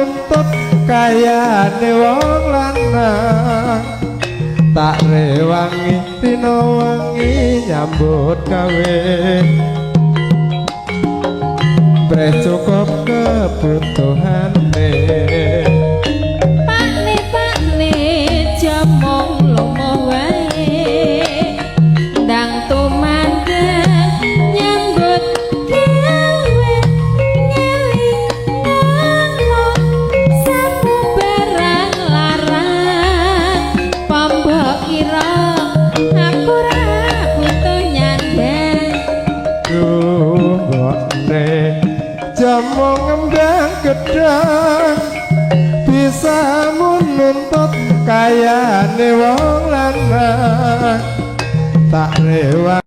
nuntut kayane wong lanang tak rewangi dina wengi nyambut gawe breh cukup kebutuhane pakne jamong lomo wae ndang tumandang nyambut gawe ngeling ngono sapu barang larang pambok kira aku ra butuh nyandang mbokne jamong ngembang gedang bisa menuntut kayane wong lanang tak rewa